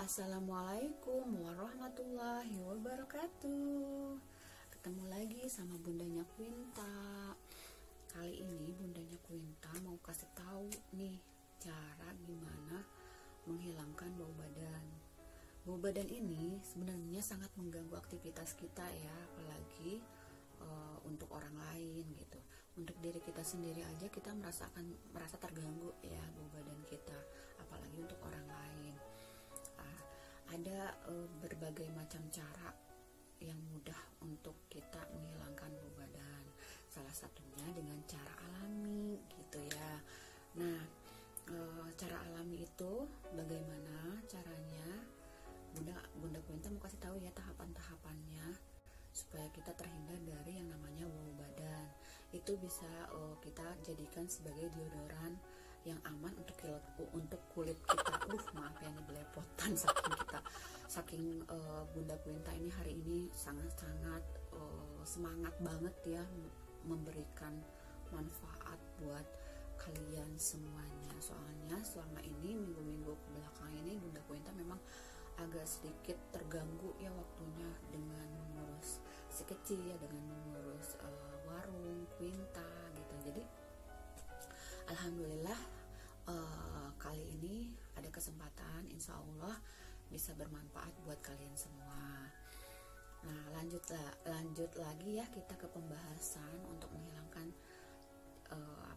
Assalamualaikum warahmatullahi wabarakatuh. Ketemu lagi sama bundanya Quinta. Kali ini bundanya Quinta mau kasih tahu nih cara gimana menghilangkan bau badan. Bau badan ini sebenarnya sangat mengganggu aktivitas kita ya, apalagi untuk orang lain gitu. Untuk diri kita sendiri aja kita merasa terganggu ya bau badan kita, apalagi untuk orang lain. Ada berbagai macam cara yang mudah untuk kita menghilangkan bau badan. Salah satunya dengan cara alami gitu ya. Nah, cara alami itu bagaimana caranya? Bunda Quinta mau kasih tahu ya tahapan-tahapannya supaya kita terhindar dari yang namanya bau badan. Itu bisa kita jadikan sebagai deodoran yang aman untuk kulit kita. Maaf ya ini belepotan saking Bunda Quinta ini hari ini sangat semangat banget ya memberikan manfaat buat kalian semuanya. Soalnya selama ini minggu-minggu belakang ini Bunda Quinta memang agak sedikit terganggu ya waktunya dengan mengurus si kecil ya, dengan mengurus warung Quinta gitu. Jadi alhamdulillah kali ini ada kesempatan, insya Allah bisa bermanfaat buat kalian semua. Nah lanjut lagi ya kita ke pembahasan untuk menghilangkan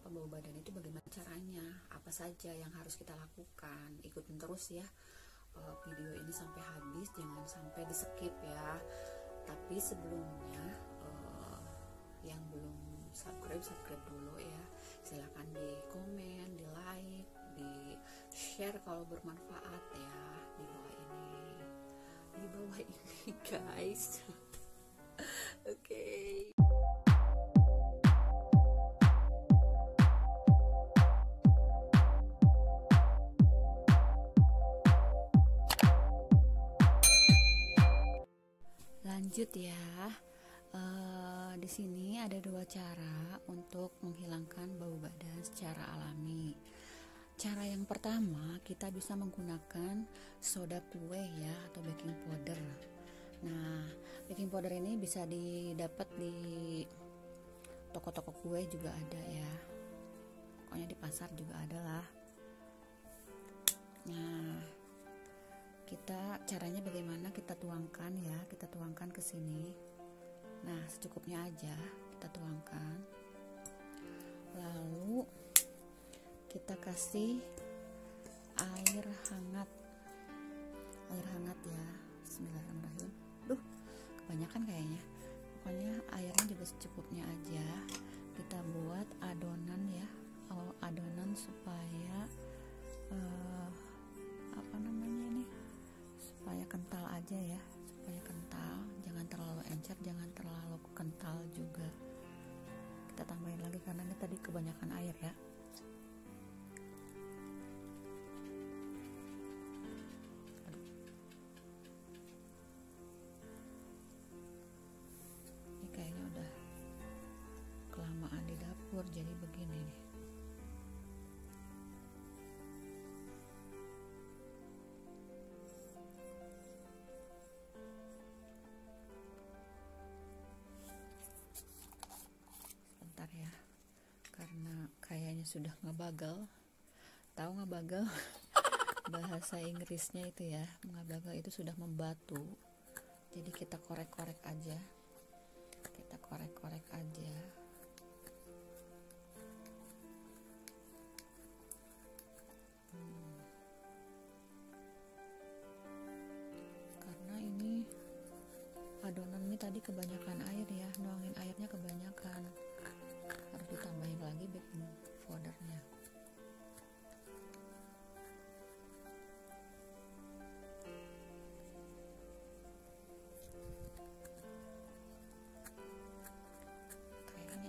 bau badan itu. Bagaimana caranya, apa saja yang harus kita lakukan. Ikutin terus ya video ini sampai habis, jangan sampai di skip ya. Tapi sebelumnya yang belum subscribe dulu ya, silahkan di komen, di like, di share kalau bermanfaat ya di bawah ini guys. Oke. Lanjut ya. Di sini ada dua cara untuk menghilangkan bau badan secara alami. Cara yang pertama, kita bisa menggunakan soda kue ya atau baking powder. Nah, baking powder ini bisa didapat di toko-toko kue juga ada ya. Pokoknya di pasar juga ada lah. Nah, caranya bagaimana? Kita tuangkan ke sini. Nah, secukupnya aja kita tuangkan. Lalu kita kasih air hangat ya. Bismillahirrahmanirrahim. Kebanyakan kayaknya. Pokoknya airnya juga secukupnya aja. Kita buat adonan ya. Adonan supaya supaya kental aja ya, supaya kental, jangan terlalu encer, jangan terlalu kental juga. Kita tambahin lagi karena ini tadi kebanyakan air ya. Ini kayaknya udah kelamaan di dapur jadi begini nih. Ya, karena kayaknya sudah ngebagal. Tahu ngebagal? Bahasa Inggrisnya itu ya, ngebagal itu sudah membatu. Jadi kita korek-korek aja. Karena ini adonan ini tadi kebanyakan air ya, nuangin airnya kebanyakan. Harus ditambahin lagi baking powdernya. Kayaknya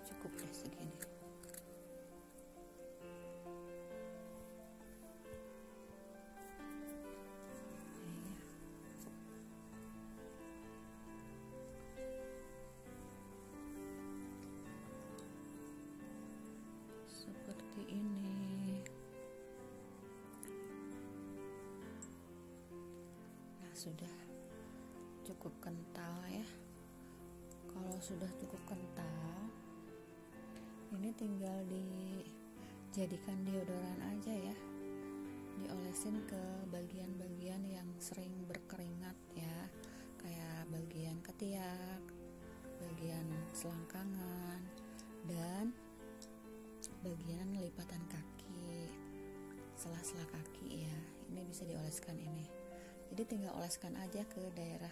sudah cukup kental ya. Kalau sudah cukup kental, ini tinggal dijadikan deodoran aja ya, diolesin ke bagian-bagian yang sering berkeringat ya, kayak bagian ketiak, bagian selangkangan, dan bagian lipatan kaki, sela-sela kaki ya. Ini bisa dioleskan ini. Jadi tinggal oleskan aja ke daerah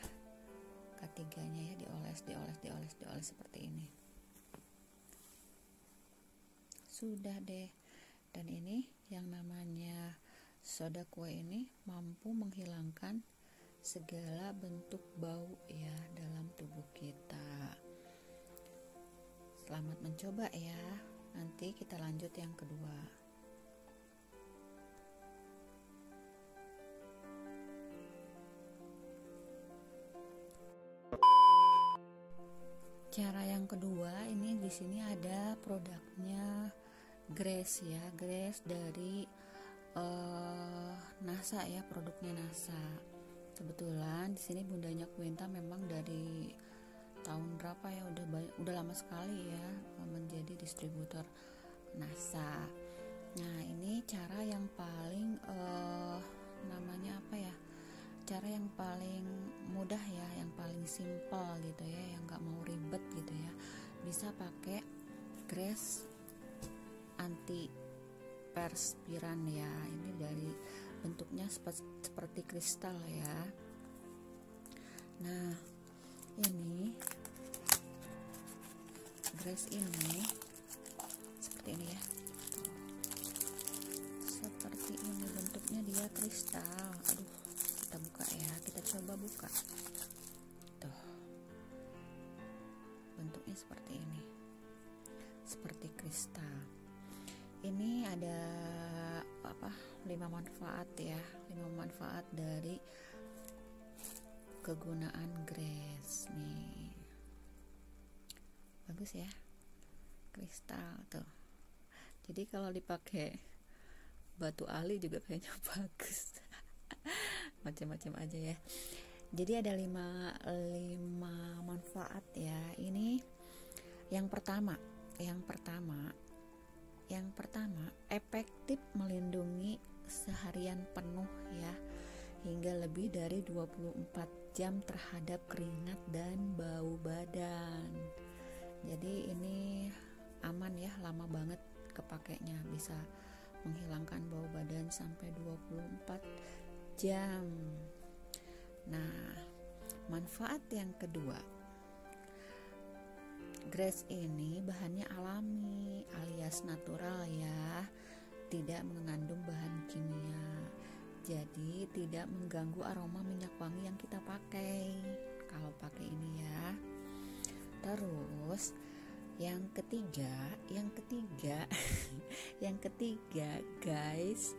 ketiganya ya, dioles seperti ini. Sudah deh. Dan ini yang namanya soda kue ini mampu menghilangkan segala bentuk bau ya dalam tubuh kita. Selamat mencoba ya. Nanti kita lanjut yang kedua. Cara yang kedua, ini di sini ada produknya Grace ya, Grace dari NASA ya, produknya NASA. Kebetulan di sini bundanya Quinta memang dari tahun berapa ya, udah lama sekali ya menjadi distributor NASA. Nah, ini cara yang paling cara yang paling mudah ya, yang paling simple gitu ya, yang nggak mau ribet gitu ya. Bisa pakai Grace anti perspiran ya. Ini dari bentuknya seperti kristal ya. Nah, ini Grace ini seperti ini ya, seperti ini bentuknya, dia kristal. Aduh, kita buka ya, kita coba buka tuh, bentuknya seperti ini, seperti kristal. Ini ada 5 manfaat ya, 5 manfaat dari kegunaan Grace nih. Bagus ya, kristal tuh. Jadi kalau dipakai batu ali juga kayaknya bagus. Macam-macam aja ya. Jadi ada 5 manfaat ya. Ini yang pertama efektif melindungi seharian penuh ya, hingga lebih dari 24 jam terhadap keringat dan bau badan. Jadi ini aman ya, lama banget kepakainya, bisa menghilangkan bau badan sampai 24 jam. Nah, manfaat yang kedua, Grace ini bahannya alami alias natural ya, tidak mengandung bahan kimia, jadi tidak mengganggu aroma minyak wangi yang kita pakai kalau pakai ini ya. Terus yang ketiga guys,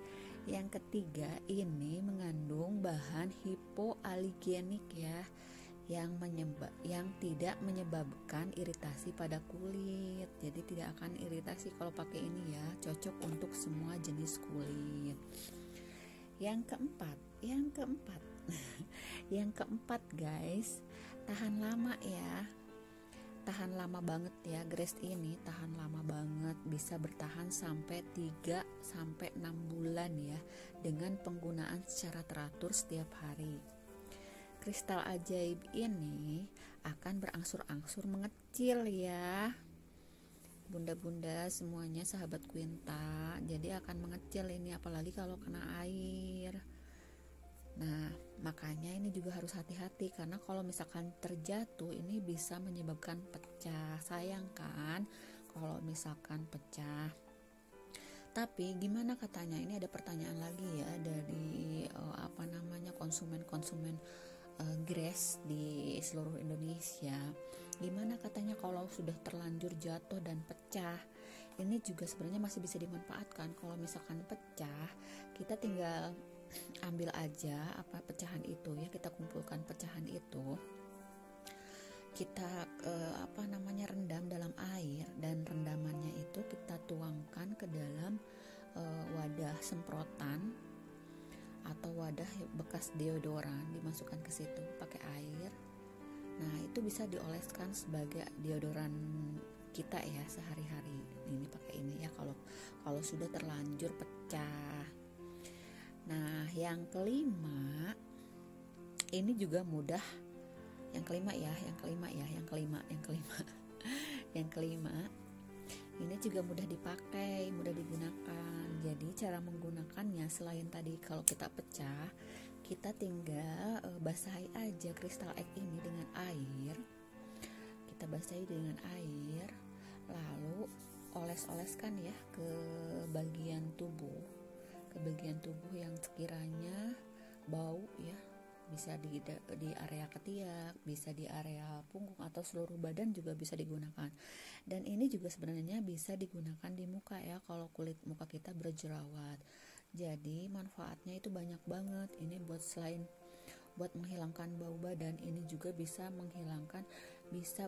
yang ketiga ini mengandung bahan hipoalergenik ya, yang tidak menyebabkan iritasi pada kulit. Jadi tidak akan iritasi kalau pakai ini ya, cocok untuk semua jenis kulit. Yang keempat guys, tahan lama ya, tahan lama banget ya. Grace ini tahan lama banget, bisa bertahan sampai 3-6 bulan ya, dengan penggunaan secara teratur setiap hari. Kristal ajaib ini akan berangsur-angsur mengecil ya, bunda-bunda semuanya, sahabat Quinta. Jadi akan mengecil ini, apalagi kalau kena air. Nah, makanya ini juga harus hati-hati, karena kalau misalkan terjatuh ini bisa menyebabkan pecah. Sayang kan kalau misalkan pecah. Tapi gimana katanya, ini ada pertanyaan lagi ya dari konsumen Grace di seluruh Indonesia. Gimana katanya kalau sudah terlanjur jatuh dan pecah? Ini juga sebenarnya masih bisa dimanfaatkan. Kalau misalkan pecah, kita tinggal ambil aja pecahan itu ya, kita kumpulkan pecahan itu, kita rendam dalam air, dan rendamannya itu kita tuangkan ke dalam wadah semprotan atau wadah bekas deodoran, dimasukkan ke situ pakai air. Nah, itu bisa dioleskan sebagai deodoran kita ya sehari-hari. Ini pakai ini ya kalau sudah terlanjur pecah. Nah, yang kelima ini juga mudah. Yang kelima ini juga mudah dipakai, mudah digunakan. Jadi cara menggunakannya selain tadi kalau kita pecah, kita tinggal basahi aja kristal egg ini dengan air. Kita basahi dengan air, lalu oles-oleskan ya ke bagian tubuh yang sekiranya bau ya. Bisa di area ketiak, bisa di area punggung atau seluruh badan juga bisa digunakan. Dan ini juga sebenarnya bisa digunakan di muka ya, kalau kulit muka kita berjerawat. Jadi manfaatnya itu banyak banget. Ini selain buat menghilangkan bau badan, ini juga bisa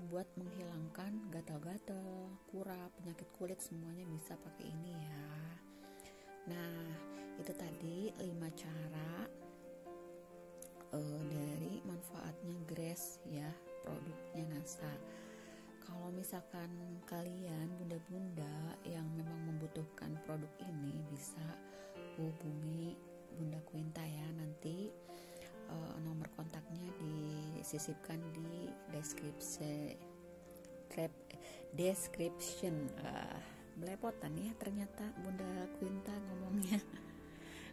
buat menghilangkan gatal-gatal, kurap, penyakit kulit, semuanya bisa pakai ini ya. Nah, itu tadi 5 cara dari manfaatnya Grace ya, produknya NASA. Kalau misalkan kalian bunda-bunda yang memang membutuhkan produk ini, bisa hubungi Bunda Quinta ya. Nanti nomor kontaknya disisipkan di description. Belepotan ya ternyata Bunda Quinta ngomongnya.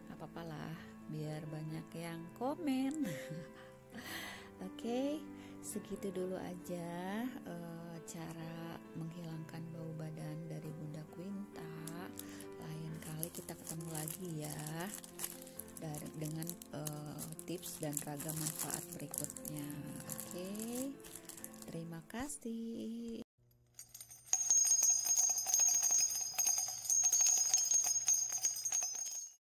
Gak apa-apa lah, biar banyak yang komen. Oke, segitu dulu aja cara menghilangkan bau badan dari Bunda Quinta. Lain kali kita ketemu lagi ya dengan tips dan ragam manfaat berikutnya. Oke, terima kasih.